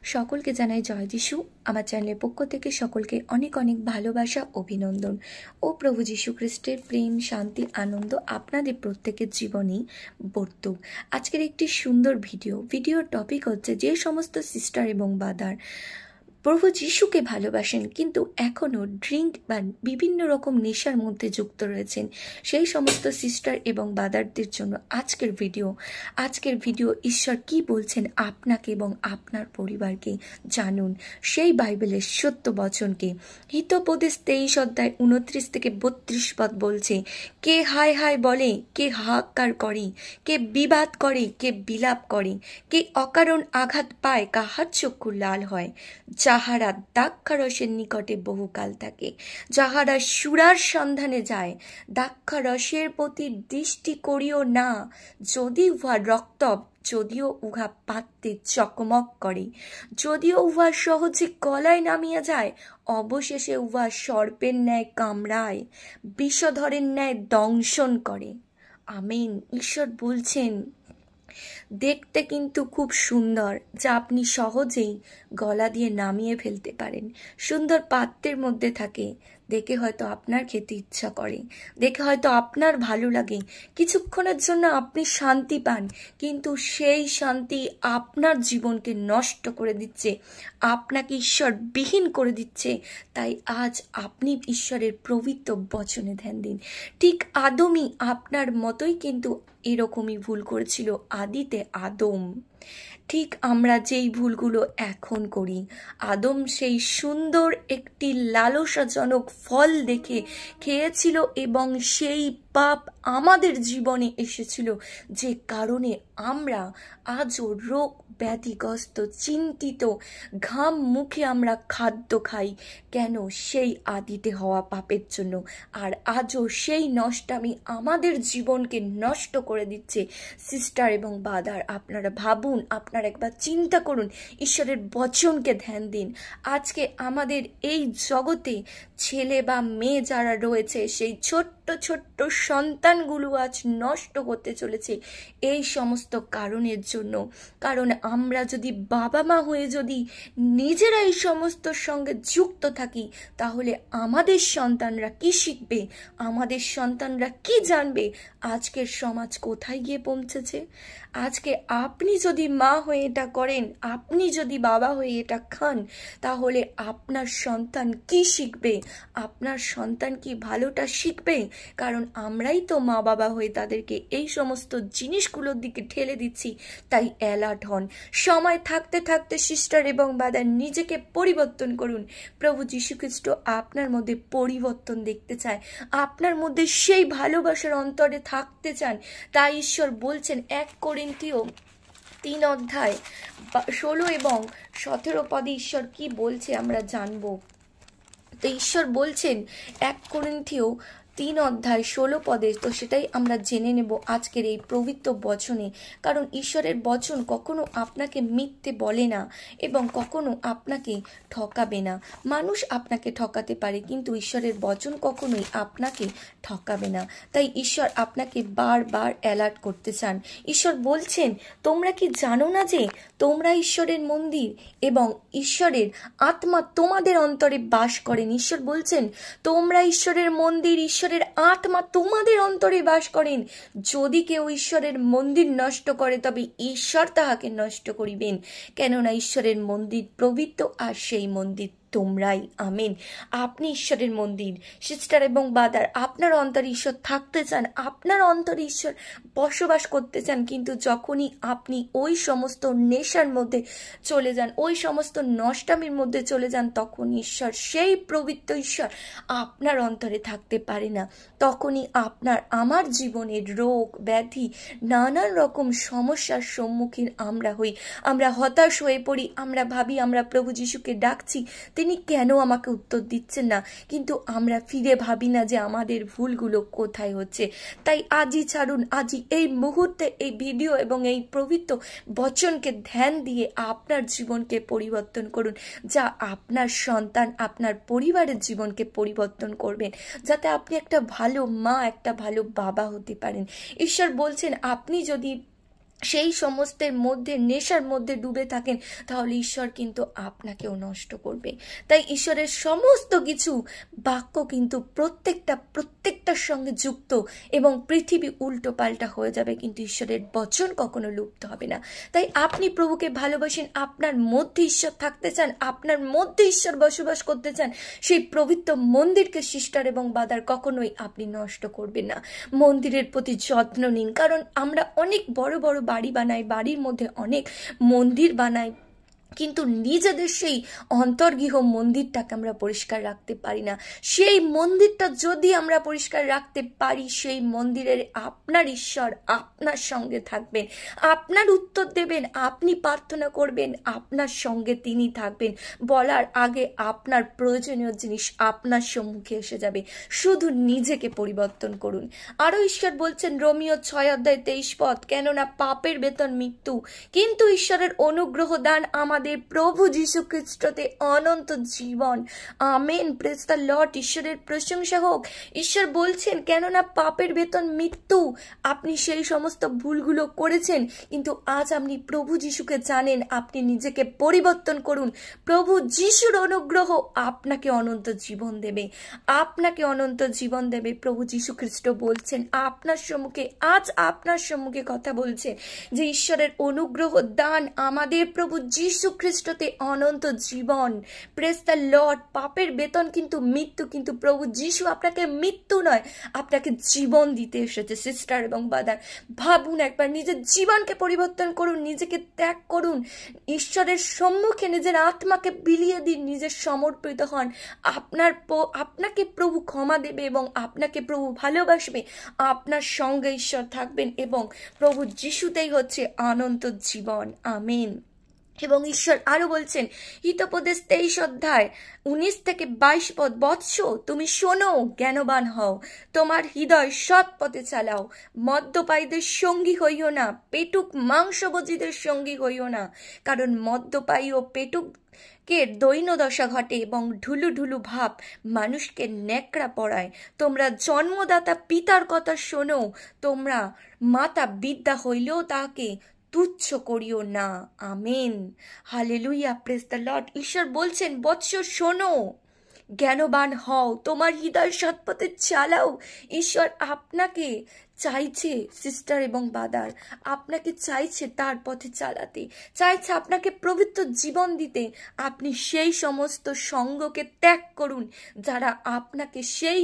সকলকে জানাই জয় যিশু। আমার চ্যানেলের পক্ষ থেকে সকলকে অনেক অনেক ভালোবাসা, অভিনন্দন ও প্রভু যীশু খ্রিস্টের প্রেম, শান্তি, আনন্দ আপনাদের প্রত্যেকের জীবনেই বর্তুক। আজকের একটি সুন্দর ভিডিওর টপিক হচ্ছে, যে সমস্ত সিস্টার এবং ব্রাদার প্রভু যিশুকে ভালোবাসেন কিন্তু এখনও ড্রিঙ্ক বা বিভিন্ন রকম নেশার মধ্যে যুক্ত রয়েছেন, সেই সমস্ত সিস্টার এবং ব্রাদারদের জন্য আজকের ভিডিও ঈশ্বর কি বলছেন আপনাকে এবং আপনার পরিবারকে জানুন সেই বাইবেলের সত্য বচনকে। হিতোপদেশ 23 অধ্যায় 29 থেকে 32 পদ বলছে, কে হায় হায় বলে, কে হাহাকার করে, কে বিবাদ করে, কে বিলাপ করে, কে অকারণ আঘাত পায়, কাহার চক্ষু লাল হয়, যাহারা দ্রাক্ষারসের নিকটে বহুকাল থাকে, যাহারা সুরার সন্ধানে যায়, দ্রাক্ষারসের প্রতি দৃষ্টি করিও না, যদি উহা রক্তব, যদিও উহা পাত্রে চকমক করে, যদিও উহা সহজে গলায় নামিয়া যায়, অবশেষে উহা সর্পের ন্যায় কামড়ায়, বিষধরের ন্যায় দংশন করে। আমেন। ঈশ্বর বলছেন, দেখতে কিন্তু খুব সুন্দর, যা আপনি সহজেই গলা দিয়ে নামিয়ে ফেলতে পারেন, সুন্দর পাত্রের মধ্যে থাকে, দেখে হয়তো আপনার খেতে ইচ্ছা করে, দেখে হয়তো আপনার ভালো লাগে, কিছুক্ষণের জন্য আপনি শান্তি পান, কিন্তু সেই শান্তি আপনার জীবনকে নষ্ট করে দিচ্ছে, আপনাকে ঈশ্বর বিহীন করে দিচ্ছে। তাই আজ আপনি ঈশ্বরের পবিত্র বচনে ধ্যান দিন। ঠিক আদমই আপনার মতোই কিন্তু এরকমই ভুল করেছিল, আদিতে আদম। ঠিক আমরা যেই ভুলগুলো এখন করি, আদম সেই সুন্দর একটি লালসাজনক ফল দেখে খেয়েছিল এবং সেই পাপ আমাদের জীবনে এসেছিল, যে কারণে আমরা আজও রোগ ব্যাধিগ্রস্ত, চিন্তিত, ঘাম মুখে আমরা খাদ্য খাই। কেন? সেই আদিতে হওয়া পাপের জন্য। আর আজও সেই নষ্টামি আমাদের জীবনকে নষ্ট করে দিচ্ছে। সিস্টার এবং ব্রাদার, আপনারা ভাবুন, আপনারা একবার চিন্তা করুন, ঈশ্বরের বচনকে ধ্যান দিন। আজকে আমাদের এই জগতে ছেলে বা মেয়ে যারা রয়েছে, সেই ছোট্ট ছোট্ট সন্তানগুলো আজ নষ্ট করতে চলেছে এই সমস্ত কারণের জন্য। কারণ আমরা যদি বাবা মা হয়ে যদি নিজেরা এই সমস্ত সঙ্গে যুক্ত থাকি, তাহলে আমাদের সন্তানরা কি শিখবে, আমাদের সন্তানরা কি জানবে, আজকের সমাজ কোথায় গিয়ে পৌঁছেছে। আজকে আপনি যদি মা হয়ে এটা করেন, আপনি যদি বাবা হয়ে এটা খান, তাহলে আপনার সন্তান কি শিখবে, আপনার সন্তান কি ভালোটা শিখবে? কারণ আমরাই তো মা বাবা হয়ে তাদেরকে এই সমস্ত জিনিসগুলোর দিকে ঠেলে দিচ্ছি। তাই অ্যালার্ট হন, সময় থাকতে থাকতে সিস্টার এবং ব্রাদার নিজেকে পরিবর্তন করুন। প্রভু যীশু খ্রিস্ট আপনার মধ্যে পরিবর্তন দেখতে চায়, আপনার মধ্যে সেই ভালোবাসার অন্তরে থাকতে চান। তাই ঈশ্বর বলছেন 1 করিন্থীয় 3 অধ্যায় 16 এবং 17 পদে ঈশ্বর কি বলছে আমরা জানবো। তো ঈশ্বর বলছেন 1 করিন্থীয় 3 অধ্যায় 16 পদে, তো সেটাই আমরা জেনে নেব আজকের এই পবিত্র বচনে। কারণ ঈশ্বরের বচন কখনো আপনাকে মিথ্যে বলে না এবং কখনো আপনাকে ঠকাবে না। মানুষ আপনাকে ঠকাতে পারে, কিন্তু ঈশ্বরের বচন কখনোই আপনাকে ঠকাবে না। তাই ঈশ্বর আপনাকে বারবার অ্যালার্ট করতে চান। ঈশ্বর বলছেন, তোমরা কি জানো না যে তোমরা ঈশ্বরের মন্দির এবং ঈশ্বরের আত্মা তোমাদের অন্তরে বাস করেন। ঈশ্বর বলছেন, তোমরা ঈশ্বরের মন্দির, ঈশ্বরের আত্মা তোমাদের অন্তরে বাস করেন। যদি কেউ ঈশ্বরের মন্দির নষ্ট করে, তবে ঈশ্বর তাহাকে নষ্ট করিবেন, কেননা ঈশ্বরের মন্দির পবিত্র, আর সেই মন্দির তোমরাই। আমেন। আপনি ঈশ্বরের মন্দির। সিস্টার এবং ব্রাদার, আপনার অন্তরে ঈশ্বর থাকতে চান, আপনার অন্তরে ঈশ্বর বসবাস করতে চান, কিন্তু যখনই আপনি ওই সমস্ত নেশার মধ্যে চলে যান, ওই সমস্ত নষ্টামির মধ্যে চলে যান, তখন ঈশ্বর, সেই পবিত্র ঈশ্বর আপনার অন্তরে থাকতে পারে না। তখনই আপনার আমার জীবনের রোগ ব্যাধি, নানান রকম সমস্যার সম্মুখীন আমরা হই। আমরা হতাশ হয়ে পড়ি, আমরা ভাবি আমরা প্রভু যিশুকে ডাকছি, তিনি কেন আমাকে উত্তর দিচ্ছেন না, কিন্তু আমরা ফিরে ভাবি না যে আমাদের ভুলগুলো কোথায় হচ্ছে। তাই আজই ছাড়ুন, আজই এই মুহূর্তে এই ভিডিও এবং এই পবিত্র বচনকে ধ্যান দিয়ে আপনার জীবনকে পরিবর্তন করুন, যা আপনার সন্তান, আপনার পরিবারের জীবনকে পরিবর্তন করবেন, যাতে আপনি একটা ভালো মা, একটা ভালো বাবা হতে পারেন। ঈশ্বর বলছেন, আপনি যদি সেই সমস্তের মধ্যে নেশার মধ্যে ডুবে থাকেন, তাহলে ঈশ্বর কিন্তু আপনাকেও নষ্ট করবে। তাই ঈশ্বরের সমস্ত কিছু বাক্য কিন্তু প্রত্যেকটার সঙ্গে যুক্ত, এবং পৃথিবী উল্টো পাল্টা হয়ে যাবে, কিন্তু ঈশ্বরের বচন কখনো লুপ্ত হবে না। তাই আপনি প্রভুকে ভালোবাসেন, আপনার মধ্যে ঈশ্বর থাকতে চান, আপনার মধ্যে ঈশ্বর বসবাস করতে চান, সেই পবিত্র মন্দিরকে সিস্টার এবং বাদার কখনোই আপনি নষ্ট করবেন না। মন্দিরের প্রতি যত্ন নিন, কারণ আমরা অনেক বড় বড় বাড়ি বানাই, বাড়ির মধ্যে অনেক মন্দির বানাই, কিন্তু নিজেদের সেই অন্তর্গৃহ মন্দিরটাকে আমরা পরিষ্কার রাখতে পারি না। সেই মন্দিরটা যদি আমরা পরিষ্কার রাখতে পারি, সেই মন্দিরের আপনার ঈশ্বর আপনার সঙ্গে থাকবেন, আপনার উত্তর দেবেন, আপনি প্রার্থনা করবেন, আপনার সঙ্গে তিনি থাকবেন, বলার আগে আপনার প্রয়োজনীয় জিনিস আপনার সম্মুখে এসে যাবে। শুধু নিজেকে পরিবর্তন করুন। আরও ঈশ্বর বলছেন রোমিও 6:23, কেননা পাপের বেতন মৃত্যু, কিন্তু ঈশ্বরের অনুগ্রহ দান আমাদের প্রভু যীশু খ্রিস্টতে অনন্ত জীবন। আমেন, প্রেজ দ্য লর্ড, ঈশ্বরের প্রশংসা হোক। ঈশ্বর বলছেন কেননা পাপের বেতন মৃত্যু, আপনি সেই সমস্ত ভুলগুলো করেছেন, কিন্তু আজ আপনি প্রভু যীশুকে জানেন, আপনি নিজেকে পরিবর্তন করুন। প্রভু যীশুর অনুগ্রহ আপনাকে অনন্ত জীবন দেবে, আপনাকে অনন্ত জীবন দেবে। প্রভু যীশু খ্রিস্ট বলছেন আপনার সম্মুখে, আজ আপনার সম্মুখে কথা বলছে যে ঈশ্বরের অনুগ্রহ দান আমাদের প্রভু যীশু খ্রিস্টতে অনন্ত জীবন। Praise the lord. পাপের বেতন কিন্তু মৃত্যু, কিন্তু প্রভু যীশু আপনাকে মৃত্যু নয়, আপনাকে জীবন দিতে এসেছে। সিস্টার এবং ব্রাদার, ভাবুন একবার, নিজের জীবনকে পরিবর্তন করুন, নিজেকে ত্যাগ করুন, ঈশ্বরের সম্মুখে নিজের আত্মাকে বিলিয়ে দিন, নিজের সমর্পিত হন। আপনাকে প্রভু ক্ষমা দেবে এবং আপনাকে প্রভু ভালোবাসবে, আপনার সঙ্গে ঈশ্বর থাকবেন, এবং প্রভু যিশুতেই হচ্ছে অনন্ত জীবন। আমেন। এবং ঈশ্বর আরো বলছেন হিতোপদেশ 23:19-22, বৎস তুমি শোনো, জ্ঞানবান হও, তোমার হৃদয় সৎ পথে চালাও, মদ্যপায়ীদের সঙ্গী হইও না, পেটুক মাংসভোজীদের সঙ্গী হইও না, কারণ মদ্যপায়ী ও পেটুক কে দৈন্যদশা ঘটে এবং ঢুলু ঢুলু ভাব মানুষকে ন্যাকড়া পড়ায়। তোমরা জন্মদাতা পিতার কথা শোনো, তোমরা মাতা বিদ্যা হইলেও তাকে তুচ্ছ করিও না। Amen, hallelujah, praise the lord. ঈশ্বর বলছেন বৎস শোনো, জ্ঞানবান হও, তোমার হৃদয় সৎপথে চালাও। ঈশ্বর আপনাকে চাইছে, সিস্টার এবং ব্রাদার, আপনাকে চাইছে তার পথে চালাতে, চাইছে আপনাকে পবিত্র জীবন দিতে। আপনি সেই সমস্ত সঙ্গকে ত্যাগ করুন যারা আপনাকে সেই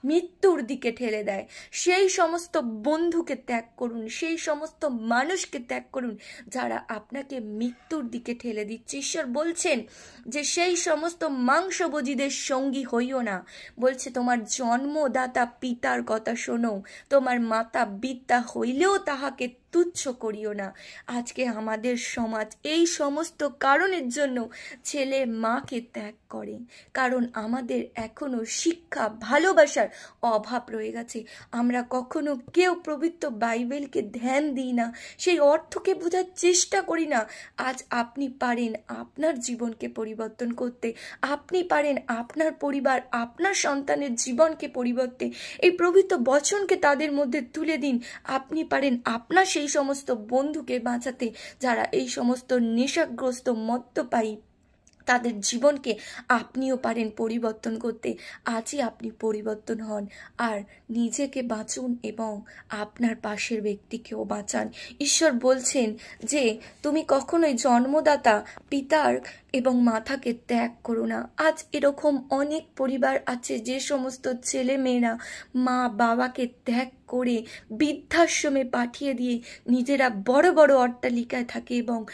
মৃত্যুর দিকে ঠেলে দেয়, সেই সমস্ত বন্ধুকে ত্যাগ করুন, সেই সমস্ত মানুষকে ত্যাগ করুন যারা আপনাকে মৃত্যুর দিকে ঠেলে দিচ্ছে। ঈশ্বর বলছেন যে সেই সমস্ত মাংসভোজীদের সঙ্গী হইও না, বলছে তোমার জন্মদাতা পিতার কথা শোনো, তোমার মাতা বিদ্যা হইলেও তাহাকে তুচ্ছ করিও না। আজকে আমাদের সমাজ এই সমস্ত কারণের জন্য ছেলে মাকে ত্যাগ করে, কারণ আমাদের এখনো শিক্ষা ভালোবাসার অভাব রয়ে গেছে। আমরা কখনো কেউ পবিত্র বাইবেলকে ধ্যান দিই না, সেই অর্থকে বোঝার চেষ্টা করি না। আজ আপনি পারেন আপনার জীবনকে পরিবর্তন করতে, আপনি পারেন আপনার পরিবার, আপনার সন্তানের জীবনকে পরিবর্তে এই পবিত্র বচনকে তাদের মধ্যে তুলে দিন। আপনি পারেন আপনার সেই সমস্ত বন্ধুকে বাঁচাতে যারা এই সমস্ত নেশাগ্রস্ত মদ্যপায়ী, তাদের জীবনকে আপনিও পারেন পরিবর্তন করতে। আজই আপনি পরিবর্তন হন আর নিজেকে বাঁচুন এবং আপনার পাশের ব্যক্তিকেও বাঁচান। ঈশ্বর বলছেন যে তুমি কখনোই জন্মদাতা পিতার এবং মাতাকে ত্যাগ করো না। আজ এরকম অনেক পরিবার আছে যে সমস্ত ছেলে মেয়েরা মা বাবাকে ত্যাগ করে বৃদ্ধাশ্রমে পাঠিয়ে দিয়ে নিজেরা বড় বড় অট্টালিকায় থাকে এবং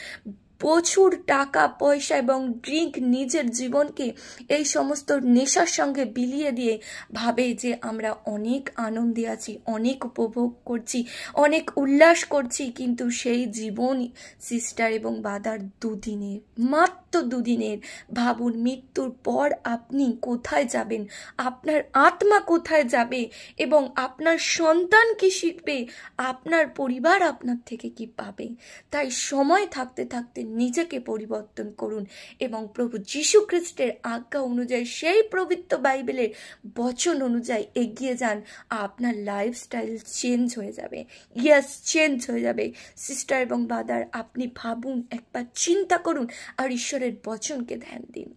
প্রচুর টাকা পয়সা এবং ড্রিঙ্ক, নিজের জীবনকে এই সমস্ত নেশার সঙ্গে বিলিয়ে দিয়ে ভাবে যে আমরা অনেক আনন্দে আছি, অনেক উপভোগ করছি, অনেক উল্লাস করছি, কিন্তু সেই জীবন সিস্টার এবং ব্রাদার দুদিনের, মাত্র দুদিনের। ভাবুন মৃত্যুর পর আপনি কোথায় যাবেন, আপনার আত্মা কোথায় যাবে, এবং আপনার সন্তান কি শিখবে, আপনার পরিবার আপনার থেকে কি পাবে। তাই সময় থাকতে থাকতে নিজেকে পরিবর্তন করুন এবং প্রভু যীশু খ্রিস্টের আজ্ঞা অনুযায়ী, সেই পবিত্র বাইবেলের বচন অনুযায়ী এগিয়ে যান। আপনার লাইফস্টাইল চেঞ্জ হয়ে যাবে। ইয়েস, চেঞ্জ হয়ে যাবে। সিস্টার এবং ব্রাদার, আপনি ভাবুন, একবার চিন্তা করুন আর ঈশ্বরের বচনকে ধ্যান দিন।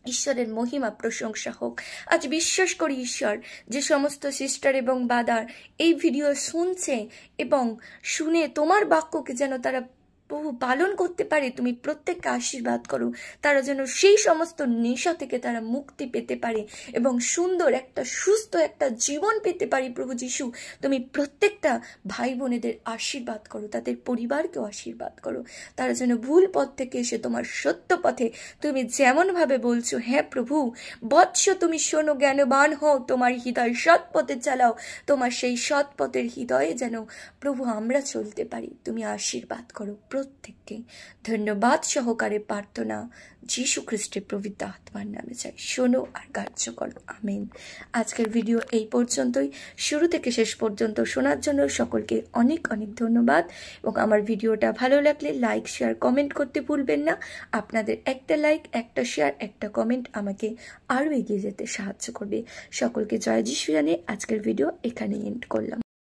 ঈশ্বরের মহিমা প্রশংসা হোক। আজ বিশ্বাস করি ঈশ্বর যে সমস্ত সিস্টার এবং ব্রাদার এই ভিডিও শুনছে এবং শুনে তোমার বাক্যকে যেন তারা বহু পালন করতে পারে, তুমি প্রত্যেককে আশীর্বাদ করো। তারা যেন সেই সমস্ত নেশা থেকে তারা মুক্তি পেতে পারে এবং সুন্দর একটা সুস্থ একটা জীবন পেতে পারে। প্রভু যিশু, তুমি প্রত্যেকটা ভাই বোনেদের আশীর্বাদ করো, তাদের পরিবারকেও আশীর্বাদ করো। তারা যেন ভুল পথ থেকে এসে তোমার সত্য পথে তুমি যেমনভাবে বলছো, হ্যাঁ প্রভু বৎস তুমি শোনো, জ্ঞানবান হও, তোমার হৃদয় সৎ পথে চালাও, তোমার সেই সৎ পথের হৃদয়ে যেন প্রভু আমরা চলতে পারি। তুমি আশীর্বাদ করো প্রত্যেককে। ধন্যবাদ সহকারে প্রার্থনা যীশু খ্রিস্টের পবিত্র আত্মার নামে চাই, শোনো আর গ্রাহ্য করো, আমেন। আজকের ভিডিও এই পর্যন্তই। শুরু থেকে শেষ পর্যন্ত শোনার জন্য সকলকে অনেক অনেক ধন্যবাদ। এবং আমার ভিডিওটা ভালো লাগলে লাইক শেয়ার কমেন্ট করতে ভুলবেন না। আপনাদের একটা লাইক, একটা শেয়ার, একটা কমেন্ট আমাকে আরও এগিয়ে যেতে সাহায্য করবে। সকলকে জয় যিশু জানিয়ে আজকের ভিডিও এখানেই এন্ড করলাম।